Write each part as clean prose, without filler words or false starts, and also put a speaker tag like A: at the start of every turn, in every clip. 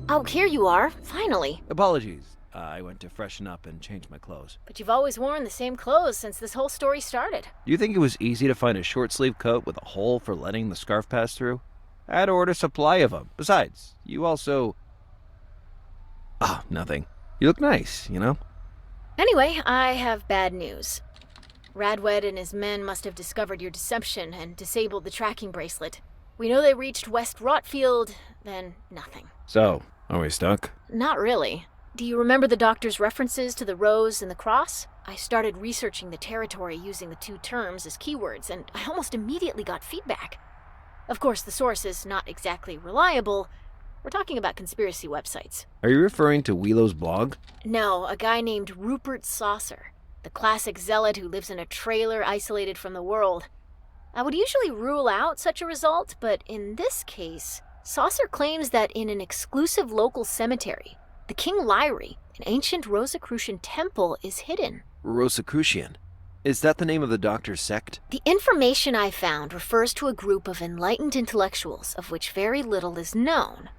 A: Oh, here you are, finally.
B: Apologies. I went to freshen up and change my clothes.
A: But you've always worn the same clothes since this whole story started.
B: Do you think it was easy to find a short-sleeve coat with a hole for letting the scarf pass through? I had to order a supply of them. Besides, you also... Ah, nothing. You look nice, you know?
A: Anyway, I have bad news. Radwed and his men must have discovered your deception and disabled the tracking bracelet. We know they reached West Rotfield, then nothing.
B: So, are we stuck?
A: Not really. Do you remember the doctor's references to the rose and the cross? I started researching the territory using the two terms as keywords, and I almost immediately got feedback. Of course, the source is not exactly reliable. We're talking about conspiracy websites.
B: Are you referring to Wheelo's blog?
A: No, a guy named Rupert Saucer, the classic zealot who lives in a trailer isolated from the world. I would usually rule out such a result, but in this case, Saucer claims that in an exclusive local cemetery, the King Lyrie, an ancient Rosicrucian temple, is hidden.
B: Rosicrucian? Is that the name of the doctor's sect?
A: The information I found refers to a group of enlightened intellectuals of which very little is known.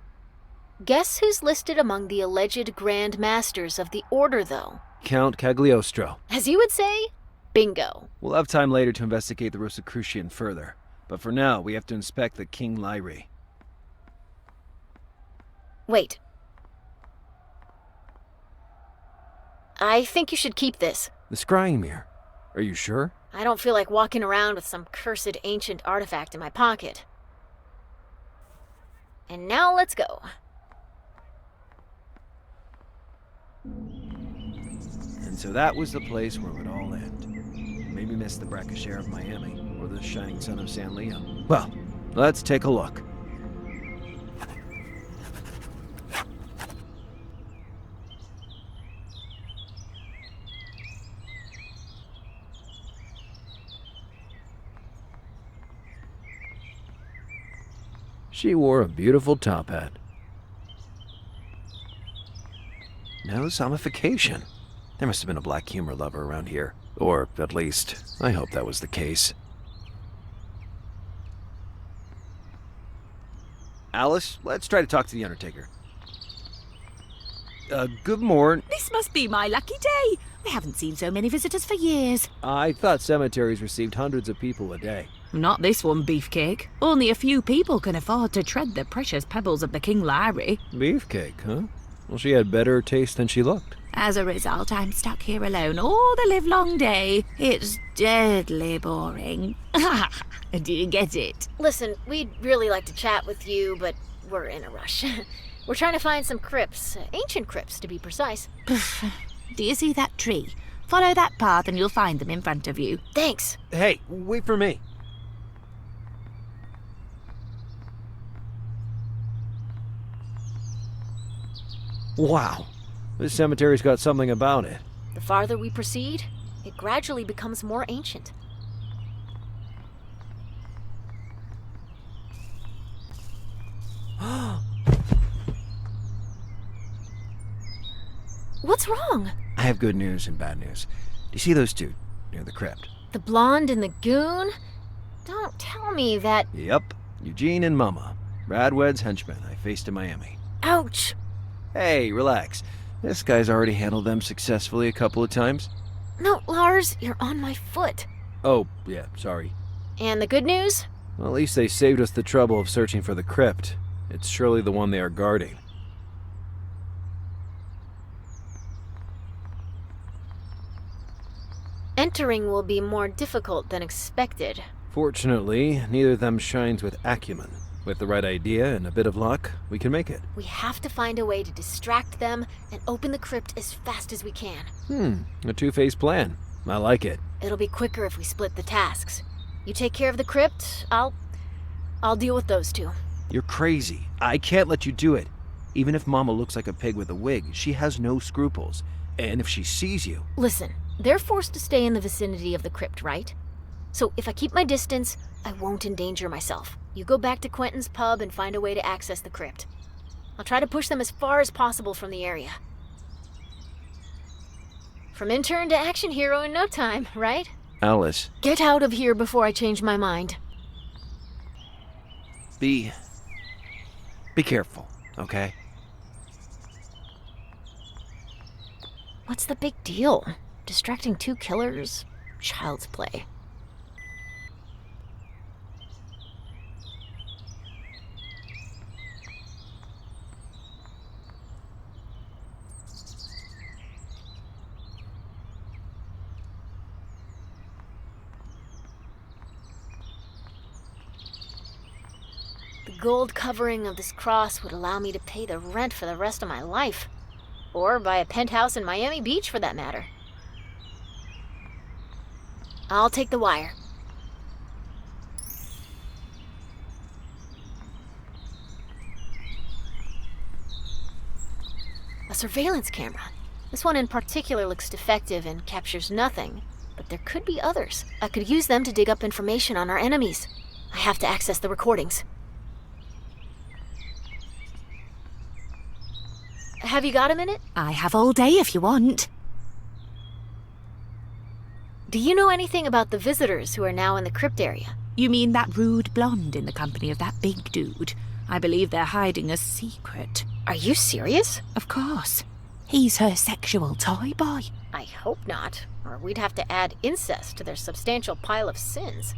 A: Guess who's listed among the alleged Grand Masters of the Order, though?
B: Count Cagliostro.
A: As you would say, bingo.
B: We'll have time later to investigate the Rosicrucian further, but for now we have to inspect the King Lyrie.
A: Wait. I think you should keep this.
B: The scrying mirror. Are you sure?
A: I don't feel like walking around with some cursed ancient artifact in my pocket. And now let's go.
B: And so that was the place where it would all end. Maybe miss the Brackish of Miami, or the shining sun of San Leo. Well, let's take a look. She wore a beautiful top hat. No zombification. There must have been a black humor lover around here. Or, at least, I hope that was the case. Alice, let's try to talk to the Undertaker. Good morning.
C: This must be my lucky day. I haven't seen so many visitors for years.
B: I thought cemeteries received hundreds of people a day.
C: Not this one, Beefcake. Only a few people can afford to tread the precious pebbles of the King Lyrie.
B: Beefcake, huh? Well, she had better taste than she looked.
C: As a result, I'm stuck here alone all the livelong day. It's deadly boring. Do you get it?
A: Listen, we'd really like to chat with you, but we're in a rush. We're trying to find some crypts, ancient crypts to be precise.
C: Do you see that tree? Follow that path and you'll find them in front of you.
A: Thanks.
B: Hey, wait for me. Wow, this cemetery's got something about it.
A: The farther we proceed, it gradually becomes more ancient. What's wrong?
B: I have good news and bad news. Do you see those two near the crypt?
A: The blonde and the goon? Don't tell me that...
B: Yep, Eugene and Mama. Radwed's henchmen I faced in Miami.
A: Ouch!
B: Hey, relax. This guy's already handled them successfully a couple of times.
A: No, Lars, you're on my foot.
B: Oh, yeah, sorry.
A: And the good news?
B: Well, at least they saved us the trouble of searching for the crypt. It's surely the one they are guarding.
A: Entering will be more difficult than expected.
B: Fortunately, neither of them shines with acumen. With the right idea and a bit of luck, we can make it.
A: We have to find a way to distract them and open the crypt as fast as we can.
B: A two-phase plan. I like it.
A: It'll be quicker if we split the tasks. You take care of the crypt, I'll deal with those two.
B: You're crazy. I can't let you do it. Even if Mama looks like a pig with a wig, she has no scruples. And if she sees you...
A: Listen, they're forced to stay in the vicinity of the crypt, right? So if I keep my distance, I won't endanger myself. You go back to Quentin's pub and find a way to access the crypt. I'll try to push them as far as possible from the area. From intern to action hero in no time, right?
B: Alice.
A: Get out of here before I change my mind.
B: Be careful, okay?
A: What's the big deal? Distracting two killers? Child's play. The gold covering of this cross would allow me to pay the rent for the rest of my life. Or buy a penthouse in Miami Beach, for that matter. I'll take the wire. A surveillance camera. This one in particular looks defective and captures nothing, but there could be others. I could use them to dig up information on our enemies. I have to access the recordings. Have you got a minute?
C: I have all day if you want.
A: Do you know anything about the visitors who are now in the crypt area?
C: You mean that rude blonde in the company of that big dude? I believe they're hiding a secret.
A: Are you serious?
C: Of course. He's her sexual toy boy.
A: I hope not, or we'd have to add incest to their substantial pile of sins.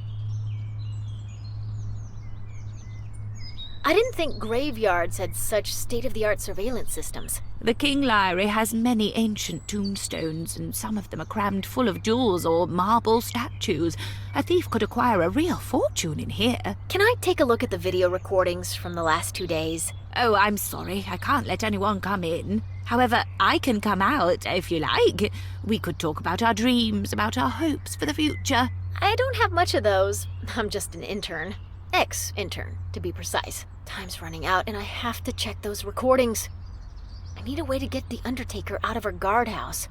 A: I didn't think graveyards had such state-of-the-art surveillance systems.
C: The King Lyre has many ancient tombstones, and some of them are crammed full of jewels or marble statues. A thief could acquire a real fortune in here.
A: Can I take a look at the video recordings from the last 2 days?
C: Oh, I'm sorry. I can't let anyone come in. However, I can come out if you like. We could talk about our dreams, about our hopes for the future.
A: I don't have much of those. I'm just an intern. Ex-intern, to be precise. Time's running out, and I have to check those recordings. I need a way to get the Undertaker out of her guardhouse.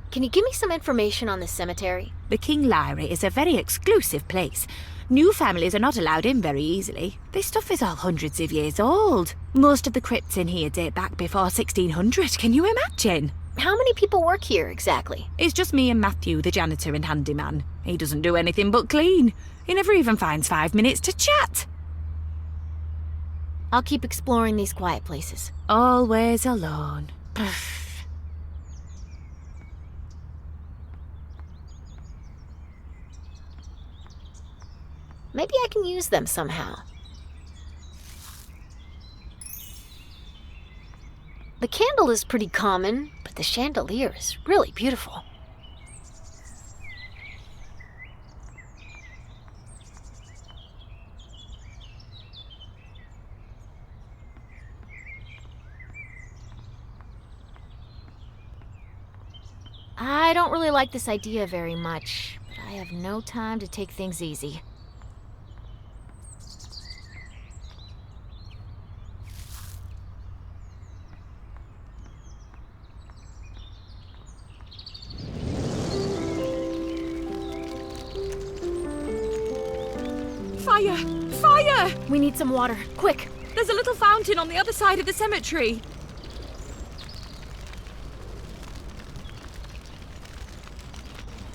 A: Can you give me some information on this cemetery?
C: The King Lyre is a very exclusive place. New families are not allowed in very easily. This stuff is all hundreds of years old. Most of the crypts in here date back before 1600, can you imagine?
A: How many people work here, exactly?
C: It's just me and Matthew, the janitor and handyman. He doesn't do anything but clean. He never even finds 5 minutes to chat.
A: I'll keep exploring these quiet places.
C: Always alone.
A: Maybe I can use them somehow. The candle is pretty common, but the chandelier is really beautiful. I don't really like this idea very much, but I have no time to take things easy.
C: Fire! Fire!
A: We need some water, quick!
C: There's a little fountain on the other side of the cemetery.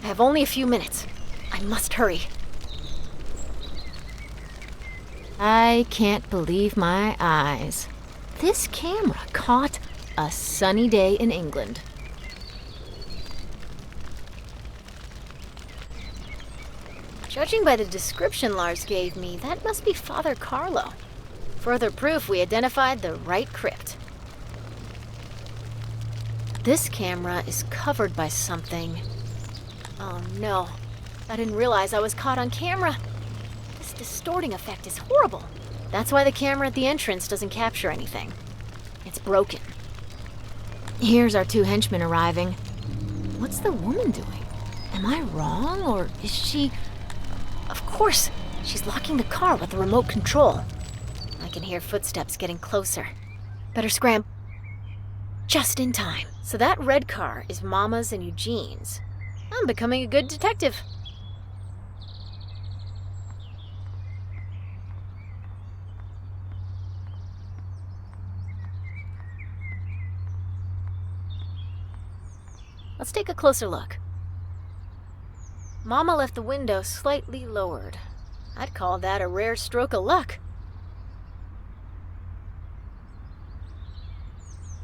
A: I have only a few minutes. I must hurry. I can't believe my eyes. This camera caught a sunny day in England. Judging by the description Lars gave me, that must be Father Carlo. Further proof we identified the right crypt. This camera is covered by something. Oh no, I didn't realize I was caught on camera. This distorting effect is horrible. That's why the camera at the entrance doesn't capture anything. It's broken. Here's our 2 henchmen arriving. What's the woman doing? Am I wrong, or is she... Of course, she's locking the car with the remote control. I can hear footsteps getting closer. Better scram. Just in time. So that red car is Mama's and Eugene's. I'm becoming a good detective. Let's take a closer look. Mama left the window slightly lowered. I'd call that a rare stroke of luck.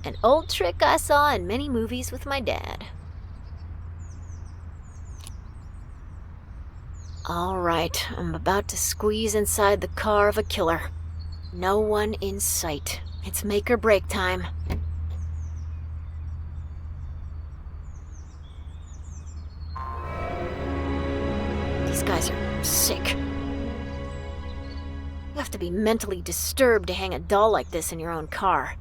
A: An old trick I saw in many movies with my dad. Alright, I'm about to squeeze inside the car of a killer. No one in sight. It's make or break time. These guys are sick. You have to be mentally disturbed to hang a doll like this in your own car.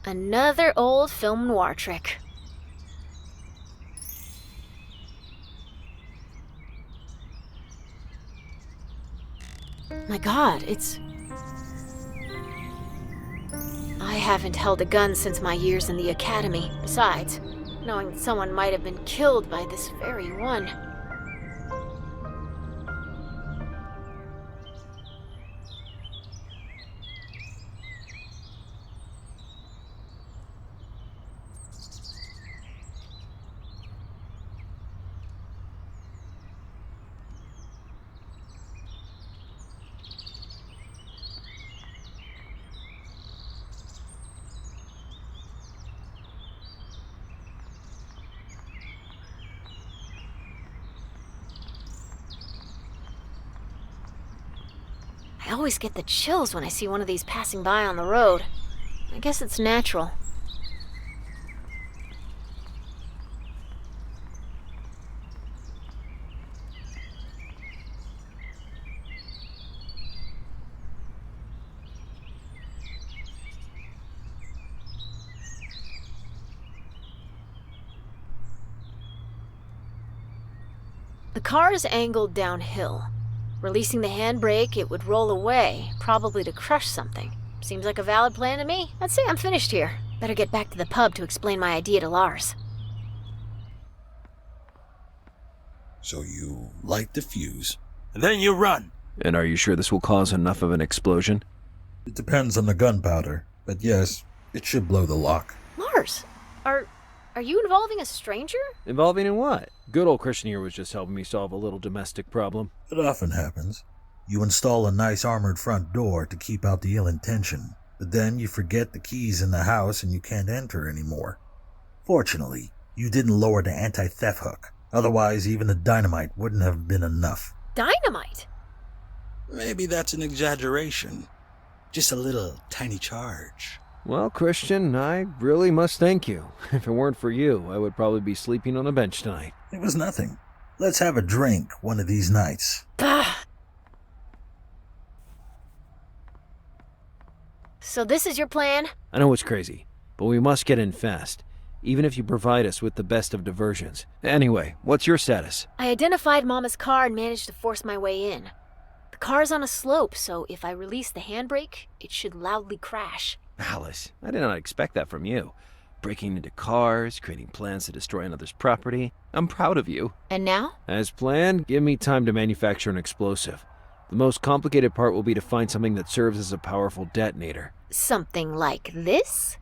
A: Another old film noir trick. My God, I haven't held a gun since my years in the academy. Besides, knowing that someone might have been killed by this very one. I always get the chills when I see one of these passing by on the road. I guess it's natural. The car is angled downhill. Releasing the handbrake, it would roll away, probably to crush something. Seems like a valid plan to me. I'd say I'm finished here. Better get back to the pub to explain my idea to Lars.
D: So you light the fuse, and then you run.
B: And are you sure this will cause enough of an explosion?
D: It depends on the gunpowder, but yes, it should blow the lock.
A: Lars, are you involving a stranger?
B: Involving in what? Good old Christian here was just helping me solve a little domestic problem.
D: It often happens. You install a nice armored front door to keep out the ill intention, but then you forget the keys in the house and you can't enter anymore. Fortunately, you didn't lower the anti-theft hook. Otherwise, even the dynamite wouldn't have been enough.
A: Dynamite?
E: Maybe that's an exaggeration. Just a little tiny charge.
B: Well, Christian, I really must thank you. If it weren't for you, I would probably be sleeping on a bench tonight.
D: It was nothing. Let's have a drink one of these nights.
A: Bah. So this is your plan?
B: I know it's crazy, but we must get in fast, even if you provide us with the best of diversions. Anyway, what's your status?
A: I identified Mama's car and managed to force my way in. The car's on a slope, so if I release the handbrake, it should loudly crash.
B: Alice, I did not expect that from you. Breaking into cars, creating plans to destroy another's property. I'm proud of you.
A: And now?
B: As planned, give me time to manufacture an explosive. The most complicated part will be to find something that serves as a powerful detonator.
A: Something like this?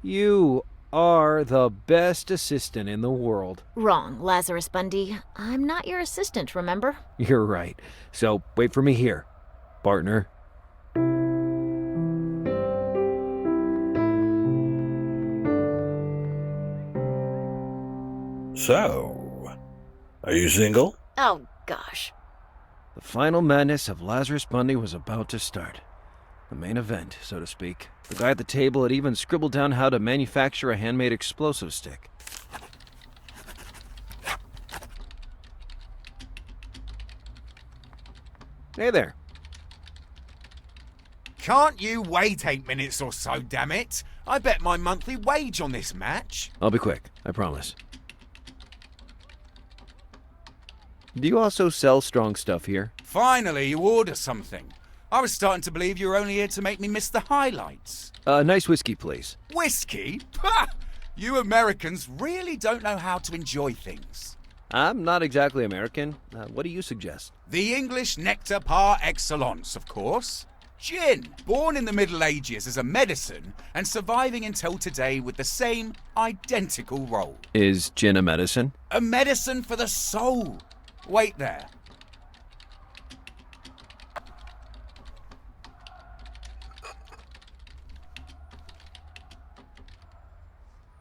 B: You are the best assistant in the world.
A: Wrong, Lazarus Bundy. I'm not your assistant, remember?
B: You're right. So, wait for me here, partner.
D: So, are you single?
A: Oh, gosh.
B: The final madness of Lazarus Bundy was about to start. The main event, so to speak. The guy at the table had even scribbled down how to manufacture a handmade explosive stick. Hey there.
F: Can't you wait 8 minutes or so, damn it? I bet my monthly wage on this match.
B: I'll be quick, I promise. Do you also sell strong stuff here?
F: Finally, you order something. I was starting to believe you were only here to make me miss the highlights.
B: Nice whiskey, please.
F: Whiskey? Pah! You Americans really don't know how to enjoy things.
B: I'm not exactly American. What do you suggest?
F: The English nectar par excellence, of course. Gin, born in the Middle Ages as a medicine and surviving until today with the same identical role.
B: Is gin a medicine?
F: A medicine for the soul. Wait there.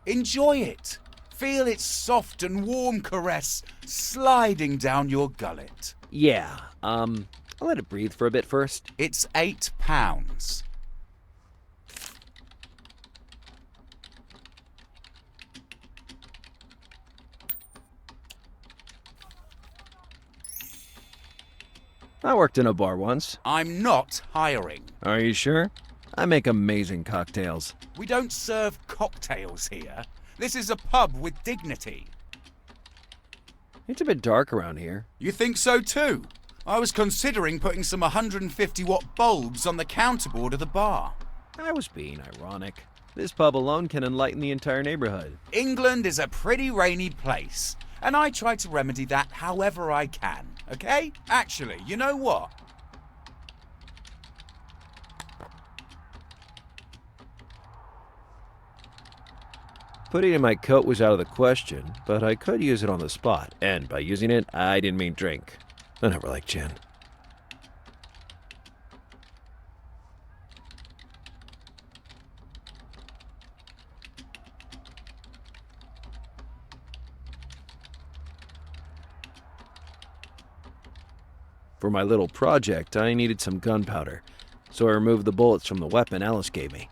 F: Enjoy it. Feel its soft and warm caress sliding down your gullet.
B: Yeah, I'll let it breathe for a bit first.
F: It's £8.
B: I worked in a bar once.
F: I'm not hiring.
B: Are you sure? I make amazing cocktails.
F: We don't serve cocktails here. This is a pub with dignity.
B: It's a bit dark around here.
F: You think so too? I was considering putting some 150-watt bulbs on the counterboard of the bar.
B: I was being ironic. This pub alone can enlighten the entire neighborhood.
F: England is a pretty rainy place, and I try to remedy that however I can, okay? Actually, you know what?
B: Putting it in my coat was out of the question, but I could use it on the spot. And by using it, I didn't mean drink. I never liked gin. For my little project, I needed some gunpowder, so I removed the bullets from the weapon Alice gave me.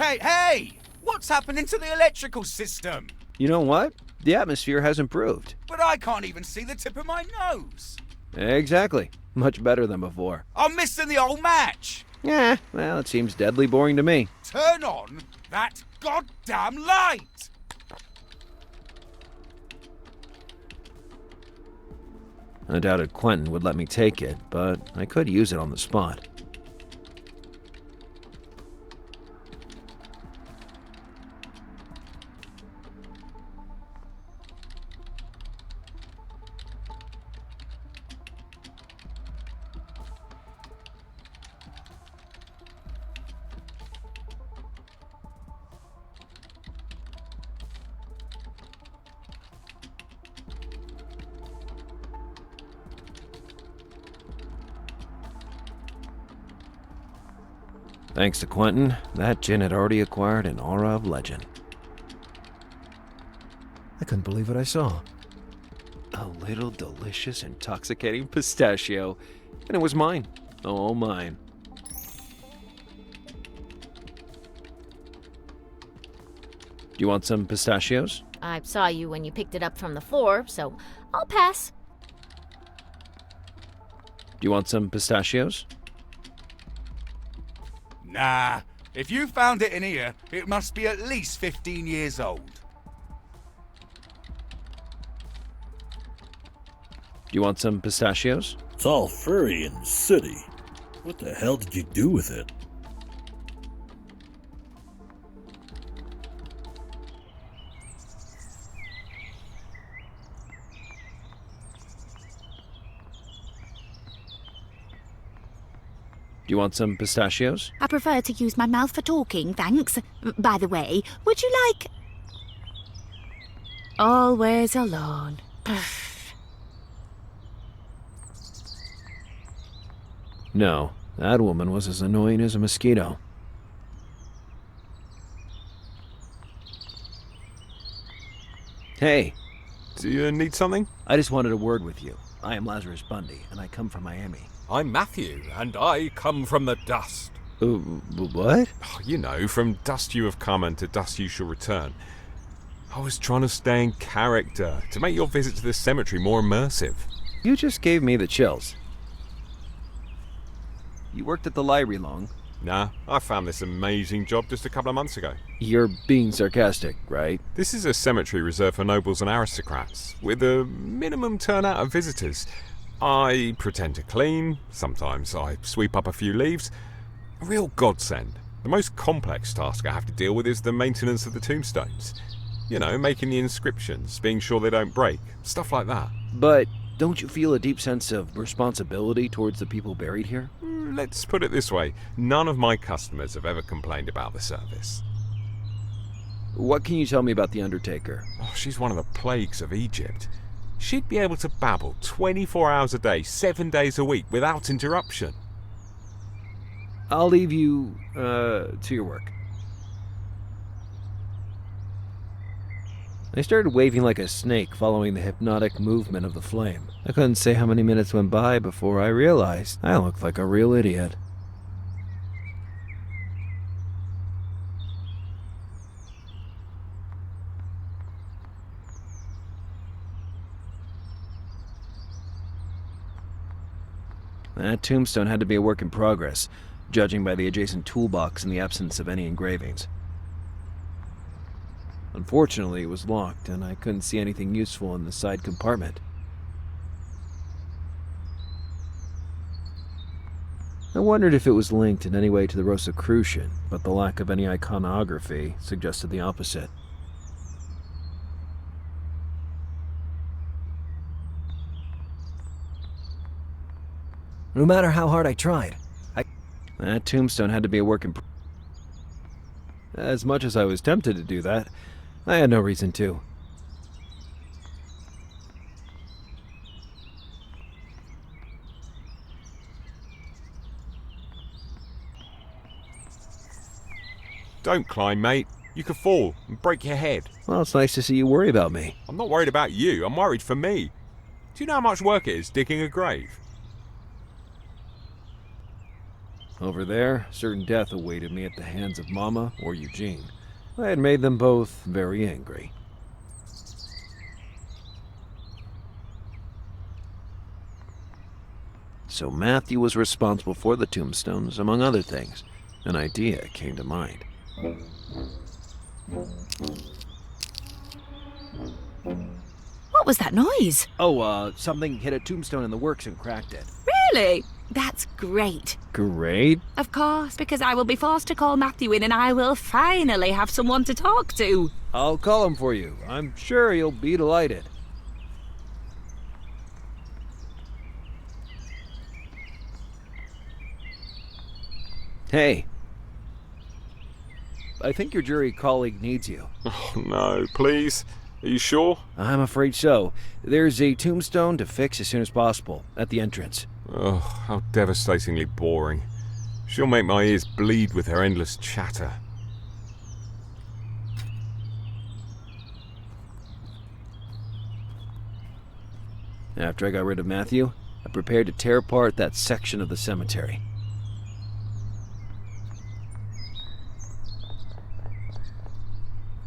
F: Hey! What's happening to the electrical system?
B: You know what? The atmosphere has improved.
F: But I can't even see the tip of my nose.
B: Exactly. Much better than before.
F: I'm missing the old match.
B: Yeah, well, it seems deadly boring to me.
F: Turn on that goddamn light!
B: I doubted Quentin would let me take it, but I could use it on the spot. Thanks to Quentin, that gin had already acquired an aura of legend. I couldn't believe what I saw. A little delicious, intoxicating pistachio. And it was mine. All mine. Do you want some pistachios?
A: I saw you when you picked it up from the floor, so I'll pass.
B: Do you want some pistachios?
F: Nah, if you found it in here, it must be at least 15 years old.
B: Do you want some pistachios?
D: It's all furry and sooty. What the hell did you do with it?
B: Do you want some pistachios?
C: I prefer to use my mouth for talking, thanks. By the way, would you like... Always alone.
B: No, that woman was as annoying as a mosquito. Hey,
G: Do you need something?
B: I just wanted a word with you. I am Lazarus Bundy, and I come from Miami.
G: I'm Matthew, and I come from the dust.
B: What?
G: Oh, you know, from dust you have come and to dust you shall return. I was trying to stay in character, to make your visit to this cemetery more immersive.
B: You just gave me the chills. You worked at the library long?
G: Nah, I found this amazing job just a couple of months ago.
B: You're being sarcastic, right?
G: This is a cemetery reserved for nobles and aristocrats, with a minimum turnout of visitors. I pretend to clean, sometimes I sweep up a few leaves. A real godsend. The most complex task I have to deal with is the maintenance of the tombstones. You know, making the inscriptions, being sure they don't break, stuff like that.
B: But don't you feel a deep sense of responsibility towards the people buried here?
G: Let's put it this way, none of my customers have ever complained about the service.
B: What can you tell me about the Undertaker?
G: Oh, she's one of the plagues of Egypt. She'd be able to babble 24 hours a day, 7 days a week, without interruption.
B: I'll leave you, to your work. I started waving like a snake, following the hypnotic movement of the flame. I couldn't say how many minutes went by before I realized I looked like a real idiot. That tombstone had to be a work in progress, judging by the adjacent toolbox and the absence of any engravings. Unfortunately, it was locked, and I couldn't see anything useful in the side compartment. I wondered if it was linked in any way to the Rosicrucian, but the lack of any iconography suggested the opposite. No matter how hard I tried, that tombstone had to be a work in progress. As much as I was tempted to do that, I had no reason to.
G: Don't climb, mate. You could fall and break your head.
B: Well, it's nice to see you worry about me.
G: I'm not worried about you, I'm worried for me. Do you know how much work it is digging a grave?
B: Over there, certain death awaited me at the hands of Mama or Eugene. I had made them both very angry. So Matthew was responsible for the tombstones, among other things. An idea came to mind.
C: What was that noise?
B: Oh, something hit a tombstone in the works and cracked it.
C: Really? That's great.
B: Great.
C: Of course, because I will be forced to call Matthew in and I will finally have someone to talk to.
B: I'll call him for you. I'm sure he'll be delighted. Hey. I think your jury colleague needs you.
G: Oh no, please. Are you sure?
B: I'm afraid so. There's a tombstone to fix as soon as possible, at the entrance.
G: Oh, how devastatingly boring. She'll make my ears bleed with her endless chatter.
B: After I got rid of Matthew, I prepared to tear apart that section of the cemetery.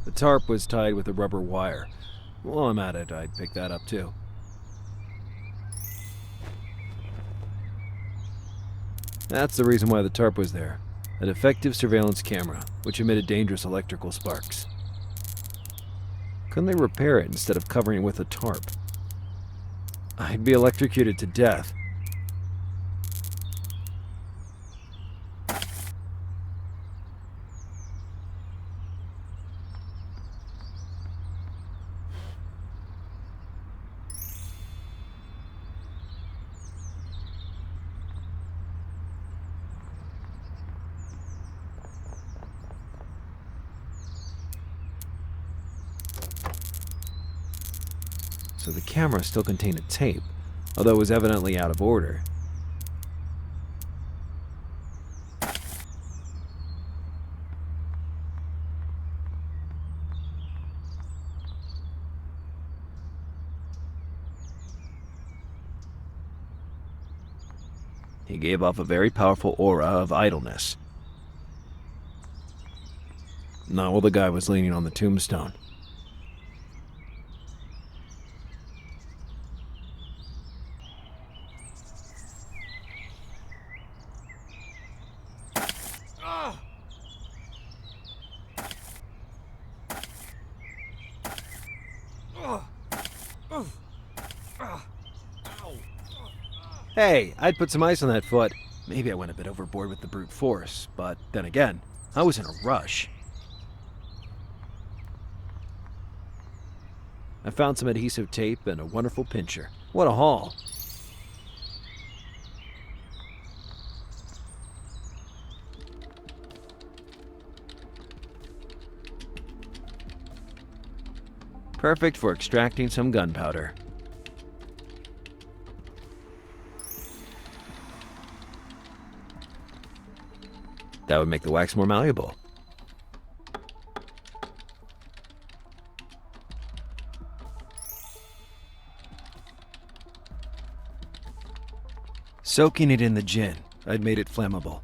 B: The tarp was tied with a rubber wire. While I'm at it, I'd pick that up too. That's the reason why the tarp was there. A defective surveillance camera, which emitted dangerous electrical sparks. Couldn't they repair it instead of covering it with a tarp? I'd be electrocuted to death. So the camera still contained a tape, although it was evidently out of order. He gave off a very powerful aura of idleness. Not while the guy was leaning on the tombstone. Hey, I'd put some ice on that foot. Maybe I went a bit overboard with the brute force, but then again, I was in a rush. I found some adhesive tape and a wonderful pincher. What a haul. Perfect for extracting some gunpowder. That would make the wax more malleable. Soaking it in the gin, I'd made it flammable.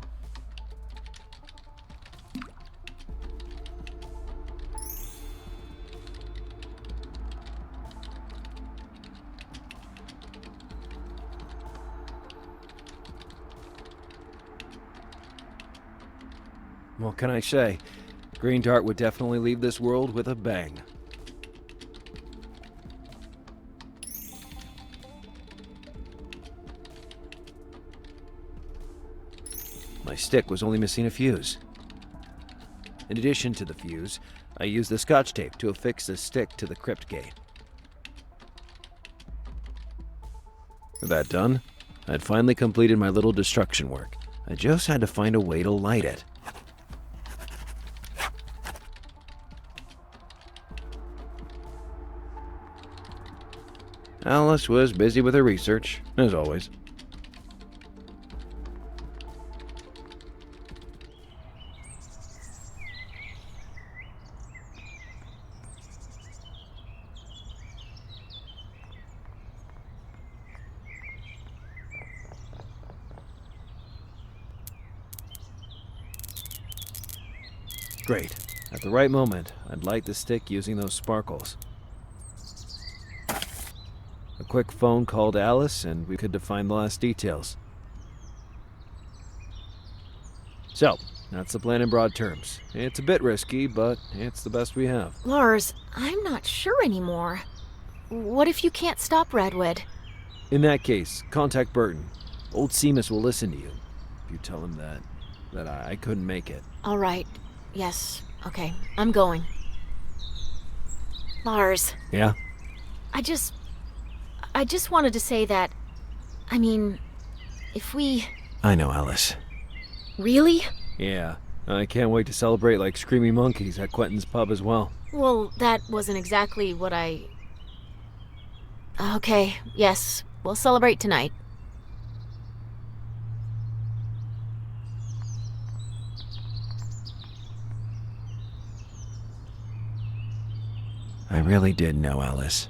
B: What can I say? Green Dart would definitely leave this world with a bang. My stick was only missing a fuse. In addition to the fuse, I used the scotch tape to affix the stick to the crypt gate. With that done, I'd finally completed my little destruction work. I just had to find a way to light it. Alice was busy with her research, as always. Great. At the right moment, I'd light the stick using those sparkles. A quick phone call to Alice, and we could define the last details. So, that's the plan in broad terms. It's a bit risky, but it's the best we have.
A: Lars, I'm not sure anymore. What if you can't stop Redwood?
B: In that case, contact Burton. Old Seamus will listen to you. If you tell him that I couldn't make it.
A: All right. Yes. Okay. I'm going. Lars.
B: Yeah?
A: I just wanted to say that, I mean, if we...
B: I know, Alice.
A: Really?
B: Yeah. I can't wait to celebrate like screaming monkeys at Quentin's pub as well.
A: Well, that wasn't exactly what I... Okay, yes. We'll celebrate tonight.
B: I really did know, Alice.